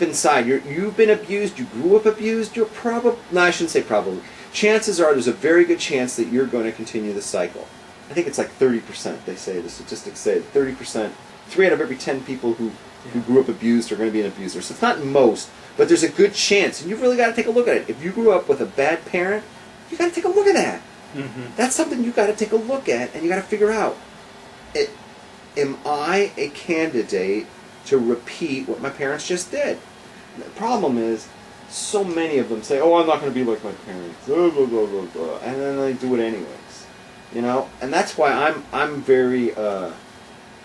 inside, you've been abused, you grew up abused, you're probably, no, I shouldn't say probably, chances are there's a very good chance that you're going to continue the cycle. I think it's like 30%, they say, the statistics say 30%, 3 out of every 10 people who grew up abused are going to be an abuser. So it's not most, but there's a good chance, and you've really got to take a look at it. If you grew up with a bad parent, you got to take a look at that. Mm-hmm. That's something you got to take a look at, and you got to figure out, am I a candidate to repeat what my parents just did? The problem is, so many of them say, "Oh, I'm not going to be like my parents," blah, blah, blah, blah, blah, and then they do it anyways. You know, and that's why I'm very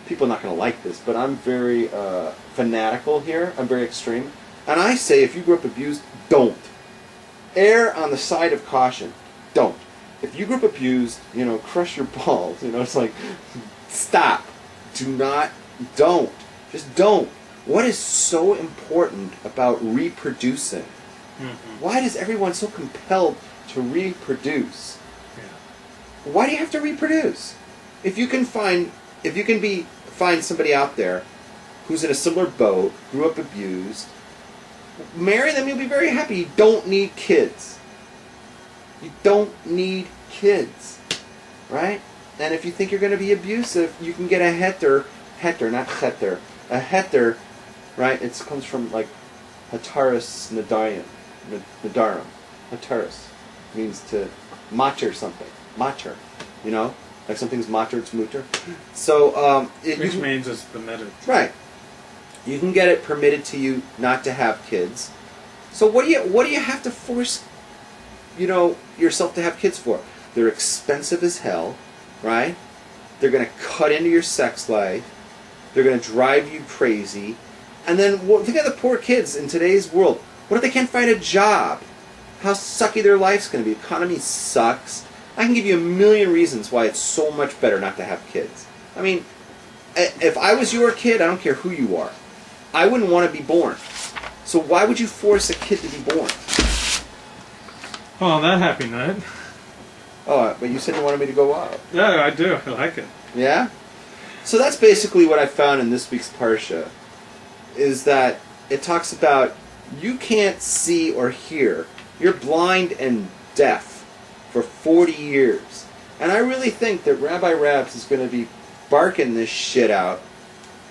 people are not going to like this, but I'm very fanatical here. I'm very extreme, and I say if you grew up abused, don't err on the side of caution. Don't. If you grew up abused, you know, crush your balls. You know, it's like stop. Do not. Don't. Just don't. What is so important about reproducing? Mm-hmm. Why is everyone so compelled to reproduce? Yeah. Why do you have to reproduce? If you can find somebody out there who's in a similar boat, grew up abused, marry them, you'll be very happy. You don't need kids. You don't need kids, right? And if you think you're going to be abusive, you can get a heter, not cheter, a heter. Right? It comes from like hataris nadarim. Hataris means to mater something. Mater. You know? Like something's mater, it's muter. So, which means it's permitted. Right. You can get it permitted to you not to have kids. So what do you have to force, you know, yourself to have kids for? They're expensive as hell, right? They're going to cut into your sex life. They're going to drive you crazy. And then think of the poor kids in today's world. What if they can't find a job? How sucky their life's going to be. The economy sucks. I can give you a million reasons why it's so much better not to have kids. I mean, if I was your kid, I don't care who you are, I wouldn't want to be born. So why would you force a kid to be born? Oh, on that happy note. Oh, but you said you wanted me to go out. Yeah, I do. I like it. Yeah? So that's basically what I found in this week's Parsha. Is that it talks about you can't see or hear. You're blind and deaf for 40 years. And I really think that Rabbi Rabbs is going to be barking this shit out.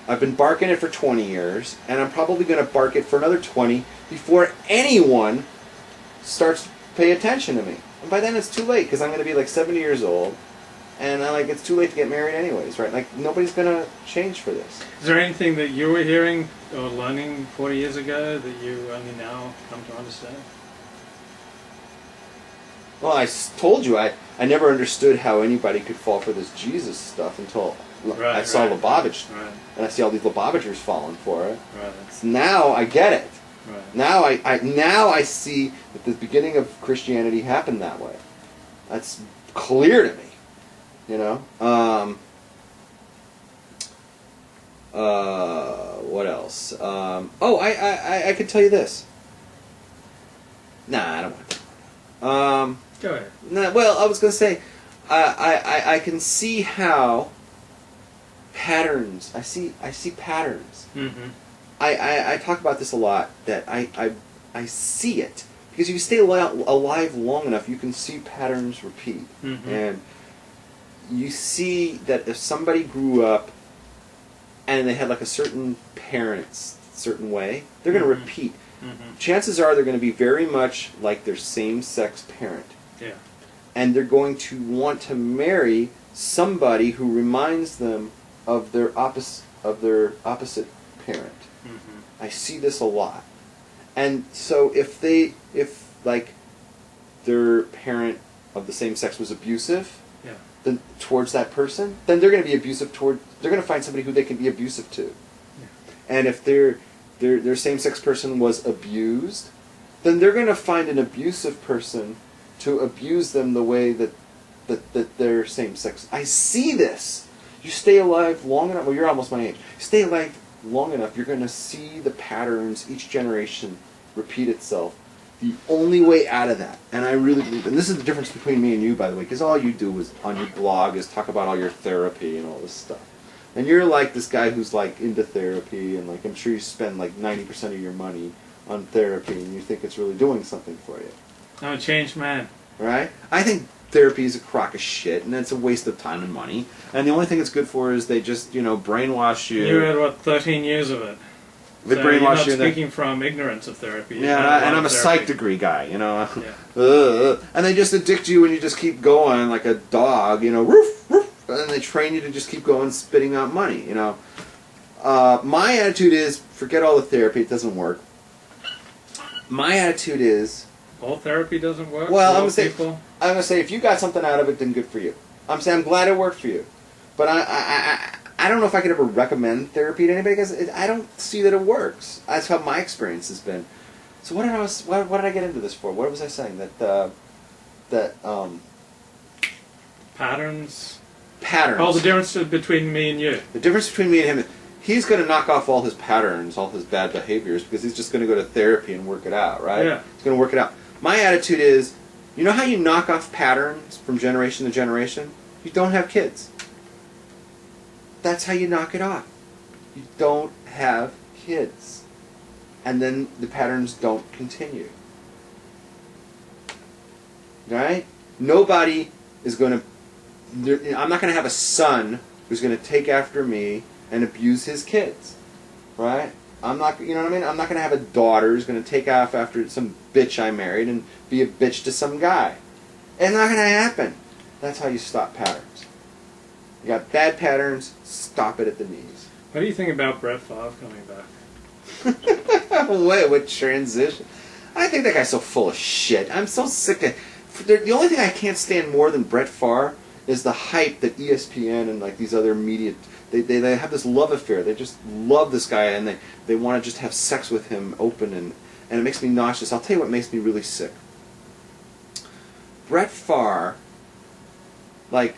I've been barking it for 20 years, and I'm probably going to bark it for another 20 before anyone starts to pay attention to me. And by then it's too late, because I'm going to be like 70 years old. And it's too late to get married anyways, right? Like, nobody's going to change for this. Is there anything that you were hearing or learning 40 years ago that you only now come to understand? Well, I told you, I never understood how anybody could fall for this Jesus stuff until I saw Lubavitch. Right. And I see all these Lubavitchers falling for it. Right. So now I get it. Right. Now I see that the beginning of Christianity happened that way. That's clear to me. You know? What else? I could tell you this. Nah, I don't want to. Go ahead. Nah, well, I was going to say, I can see how patterns. I see patterns. Mm-hmm. I talk about this a lot. That I see it because if you stay alive long enough, you can see patterns repeat. Mm-hmm. And you see that if somebody grew up and they had like a certain certain way, they're going to repeat. Mm-hmm. Chances are they're going to be very much like their same-sex parent. Yeah. And they're going to want to marry somebody who reminds them of their opposite parent. Mm-hmm. I see this a lot. And so if their parent of the same sex was abusive, then towards that person, then they're going to be abusive they're going to find somebody who they can be abusive to. Yeah. And if their same-sex person was abused, then they're going to find an abusive person to abuse them the way that their same-sex. I see this. You stay alive long enough, well, you're almost my age. You stay alive long enough, you're going to see the patterns, each generation repeat itself. The only way out of that, and I really believe, and this is the difference between me and you, by the way, because all you do is on your blog is talk about all your therapy and all this stuff. and you're like this guy who's like into therapy, and like I'm sure you spend like 90% of your money on therapy, and you think it's really doing something for you. I'm a changed man. Right? I think therapy is a crock of shit, and it's a waste of time and money. And the only thing it's good for is they just, brainwash you. You had, what, 13 years of it? They so brainwash you're not you. speaking from ignorance of therapy. Yeah, and I'm a psych degree guy, Yeah. And they just addict you, and you just keep going like a dog, roof, roof, and they train you to just keep going, spitting out money, My attitude is, forget all the therapy, it doesn't work. My attitude is... All therapy doesn't work? Well, I'm going to say, if you got something out of it, then good for you. I'm glad it worked for you. But I don't know if I could ever recommend therapy to anybody, because I don't see that it works. That's how my experience has been. So what did I get into this for? What was I saying? Patterns? Patterns. Oh, the difference between me and you. The difference between me and him is he's going to knock off all his patterns, all his bad behaviors, because he's just going to go to therapy and work it out, right? Yeah. He's going to work it out. My attitude is, you know how you knock off patterns from generation to generation? You don't have kids. That's how you knock it off. You don't have kids. And then the patterns don't continue. Right? Nobody is going to... I'm not going to have a son who's going to take after me and abuse his kids. Right? I'm not... You know what I mean? I'm not going to have a daughter who's going to take off after some bitch I married and be a bitch to some guy. It's not going to happen. That's how you stop patterns. You got bad patterns, stop it at the knees. What do you think about Brett Favre coming back? Wait, what transition? I think that guy's so full of shit. I'm so sick of... The only thing I can't stand more than Brett Favre is the hype that ESPN and like these other media... They have this love affair. They just love this guy, and they want to just have sex with him open, and it makes me nauseous. I'll tell you what makes me really sick. Brett Favre, like...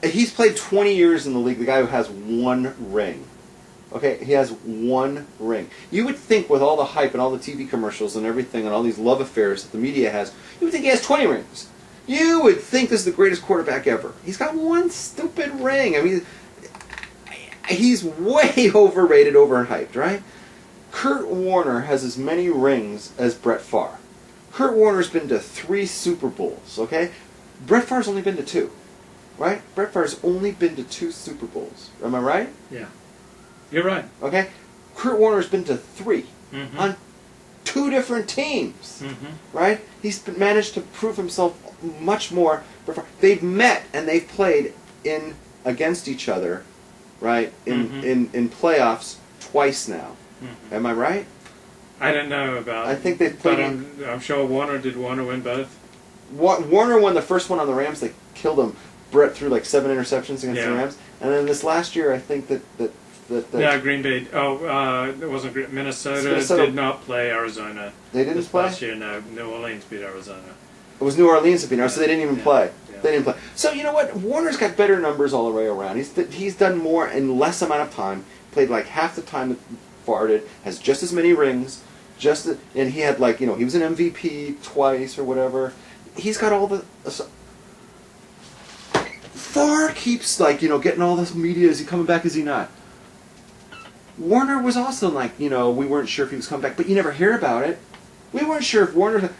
He's played 20 years in the league, the guy who has one ring. Okay, he has one ring. You would think with all the hype and all the TV commercials and everything and all these love affairs that the media has, you would think he has 20 rings. You would think this is the greatest quarterback ever. He's got one stupid ring. I mean, he's way overrated, overhyped, right? Kurt Warner has as many rings as Brett Favre. Kurt Warner's been to 3 Super Bowls, okay? Brett Favre's only been to 2. Right? Brett Favre's only been to 2 Super Bowls. Am I right? Yeah. You're right. Okay? Kurt Warner's been to 3 Mm-hmm. on 2 different teams. Mm-hmm. Right? He's managed to prove himself much more. They've met and they've played against each other, right? In playoffs twice now. Mm-hmm. Am I right? I don't know about... I think they've played... But I'm sure Warner... Did Warner win both? Warner won the first one on the Rams. They killed him. Brett threw like 7 interceptions against the Rams, and then this last year, I think that yeah, Green Bay. It wasn't Minnesota did not play Arizona. They didn't play last year. No, New Orleans beat Arizona. It was New Orleans that beat Arizona, so they didn't even play. Yeah. They didn't play. So you know what? Warner's got better numbers all the way around. He's done more in less amount of time. Played like half the time that Favre did. Has just as many rings. And he had like he was an MVP twice or whatever. He's got all the. Favre keeps getting all this media. Is he coming back? Is he not? Warner was also like we weren't sure if he was coming back, but you never hear about it. We weren't sure if Warner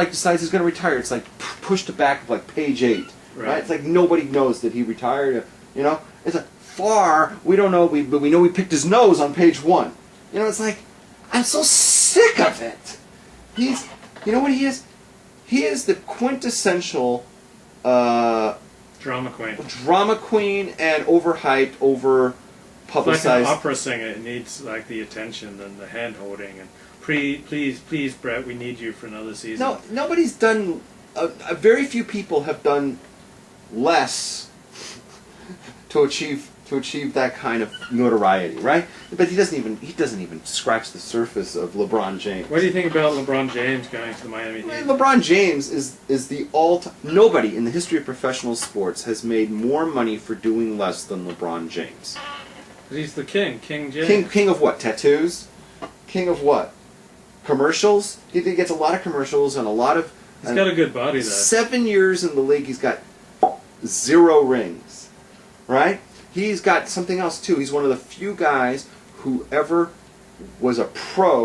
decides he's going to retire. It's like pushed to back of like page 8, right? It's like nobody knows that he retired. It's like Favre. We don't know. But we know we picked his nose on page 1. It's like I'm so sick of it. He's what he is. He is the quintessential. Drama queen. Drama queen and overhyped, over publicized. It's like an opera singer. It needs like the attention and the hand holding and please, Brett, we need you for another season. No, nobody's done. Very few people have done less to achieve that kind of notoriety, right? But he doesn't even scratch the surface of LeBron James. What do you think about LeBron James going to the Miami Heat? LeBron James is the all-time... Nobody in the history of professional sports has made more money for doing less than LeBron James. He's the king, King James. King of what? Tattoos? King of what? Commercials? He gets a lot of commercials and a lot of... He's got a good body, though. 7 years in the league, he's got 0 rings, right? He's got something else too. He's one of the few guys who ever was a pro